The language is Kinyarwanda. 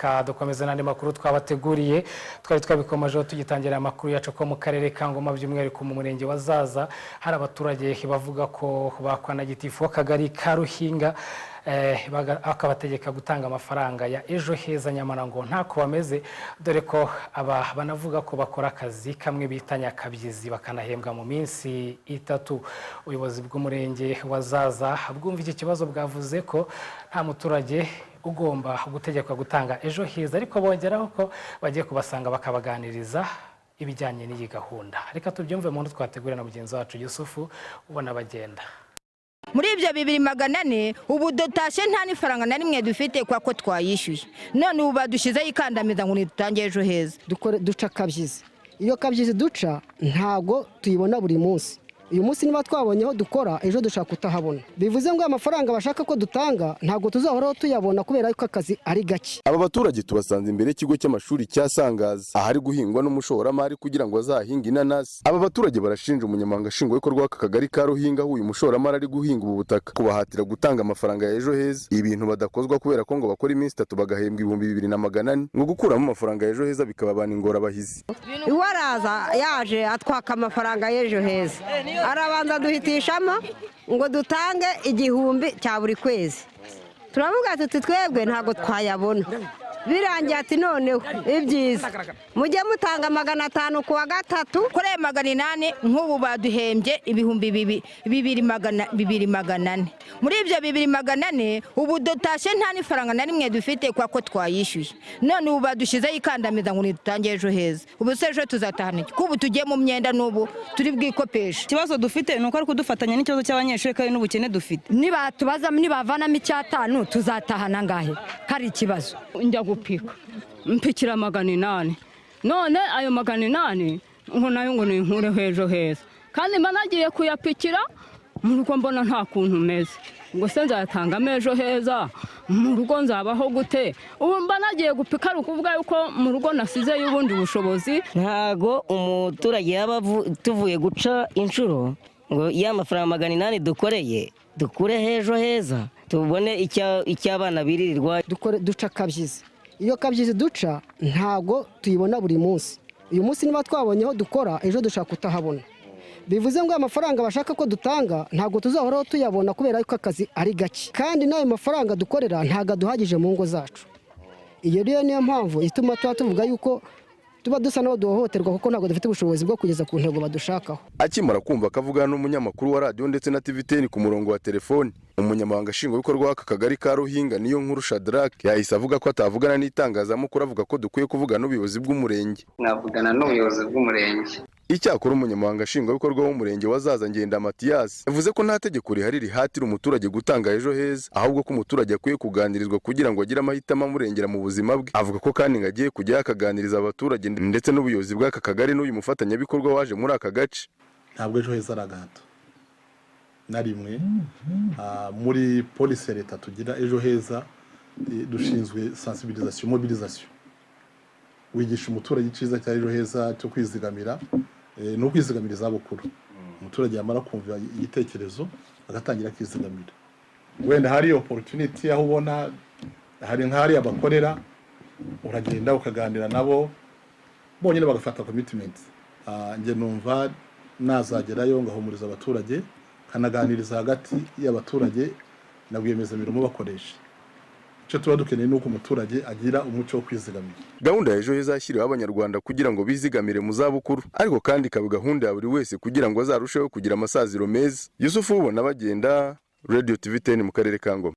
reka dukomeze n'andi makuru twabateguriye twari twabikomejeho tugitangira amakuru yacu ko mu karere ka Ngoma by'umwihariko mu murenge wa Zaza hari abaturage bavuga ko bakwana gitifu w'akagari ka Ruhinga akabategeka gutanga amafaranga ya ejo heza nyamara ngo ntako bameze dore ko aba banavuga ko bakora akazi kamwe bitanya kabyizi bakanahembwa mu minsi 3 ubuyobozi bw'umurenge wa Zaza bwumva iki kibazo bwavuze ko nta muturage ugomba gutegekwa gutanga ejo heza ariko bongeraho ko bagiye kubasanga bakabaganiriza ibijyanye n'iyi gahunda. Reka tubyumve mu twategura na mugenzi wacu Yusufu ubona bagenda muri ibyo 200 ubu dotation nta nifaranga na rimwe dufite kwa ko twayishyuye none ubu badushizeho ikandamiza ngo nitangiye ejo heza duca kabyizi iyo kabyizi duca ntago tuyibona buri munsi uyu munsi niba twabonyeho dukora ejo dushaka kutahabona bivuze ngo amafaranga bashaka ko dutanga ntago tuzahoraho tuyabona kubera yuko akazi ari gake. Aba baturage tubasanze imbere y'ikigo cy'amashuri cya Sangaza ahari guhingwa n'umushoramari kugira ngo azahinga inanasi. Aba baturage barashinja umunyamabanga nshingwabikorwa w'aka kagari ka Ruhinga aho uyu mushoramari ari guhinga ubu butaka kubahatira gutanga amafaranga ya ejo heza, ibintu badakozwa kubera ko ngo bakora iminsi 3 bagahembwa 2400 ngo gukuramo amafaranga ya ejo heza bikababana ingorabahizi. Iwaraza yaje atwaka amafaranga y'ejo heza arabanza duhitishamo ngo dutange 1000 cya buri kwezi. Turavuga tuti twebwe ntago twayabona birangiye ati noneho ibyiza mujye mutanga 500 kuwa gatatu kuri 800 nk'ubu baduhembye 2400 muri ibyo 2400 ubu dotation nta nifaranga na rimwe dufite kwa ko twayishyuye none ubu badushizeho ikandamiza ngo nitangiye ejo heza ubu se ejo tuzatahana kubu tugiye mu myenda n'ubu turi bwikopesha. Ikibazo dufite nuko ari kudufatanya n'ikibazo cy'abanyeshuri kandi n'ubukene dufite nibatubaza nibavanamo icyatanu tuzatahana ngahe kari ikibazo njya gupika mpikira 800 none ayo 800 ngo nayo ngo ninkure ejo heza kandi managiye kuyapikira mu rugo mbona nta kuntu meze ngo se nzatanga ejo heza mu rugo nzabaho gute ubu mbanagiye gupika ari ukuvuga yuko mu rugo nasize y'ubundi bushobozi. Ntago umuturage yaba tuvuye guca inshuro ngo ya mafaranga 800 dukoreye dukure ejo heza tubone icyabana biririrwa duca kabyizi iyo kabyizi duca ntago tuyibona buri munsi uyu munsi niba twabonyeho dukora ejo dushaka kutahabona bivuze ngo amafaranga bashaka ko dutanga ntago tuzahoraho tuyabona kubera yuko akazi ari gake kandi n'ayo mafaranga dukorera ntago duhagije mu ngo zacu. Iyo rero niyo mpamvu ituma tuvuga yuko tuba dusa n'aho duhohoterwa kuko ntago dufite ubushobozi bwo kugeza ku ntego badushakaho. Akimara kumva akavugana n'umunyamakuru wa radio ndetse na TV10 ku murongo wa telefone umunyamabanga nshingwabikorwa w'aka kagari ka Ruhinga niyo nkuru Shadrack yahise avuga ko atavugana n'itangazamakuru avuga ko dukwiye kuvugana n'ubuyobozi bw'umurenge. Navugana n'ubuyobozi bw'umurenge. Icyakora umunyamabanga nshingwabikorwa w'umurenge wa Zaza Ngenda Mathias yavuze ko nta tegeko rihari rihatira umuturage gutanga ejo heza ahubwo ko umuturage akwiye kuganirizwa kugira ngo agire amahitamo amurengera mu buzima bwe. Avuga ko kandi ngagiye kujya akaganiriza abaturage ndetse n'ubuyobozi bw'aka kagari n'uyu mufatanyabikorwa waje muri aka gace. Ntabwo ejo heza aragato na rimwe muri police leta tugira ejo heza dushinzwe sensibilisation mobilisation wigisha umuturage iciza cya ejo heza cyo kwizigamira no kwizigamira izabukuru. Umuturage yamara kumva igitekerezo agatangira kwizigamira wenda hari opportunity aho ubona hari nk'ari abakorera uragenda ukaganira nabo bonyine bagafata commitment. Nge numva nazagerayo ngahumuriza abaturage kanaganiriza hagati y'abaturage na rwiyemezamirimo bakoresha. Icyo tuba dukeneye nuko umuturage agira umuco wo kwizigamira. Gahunda ya ejo heza yashyiriweho abanyarwanda kugira ngo bizigamire mu zabukuru ariko kandi ikaba gahunda ya buri wese kugira ngo azarusheho kugira amasaziro meza. Yusufu ubona bagenda Radio TV10 mu karere ka Ngoma.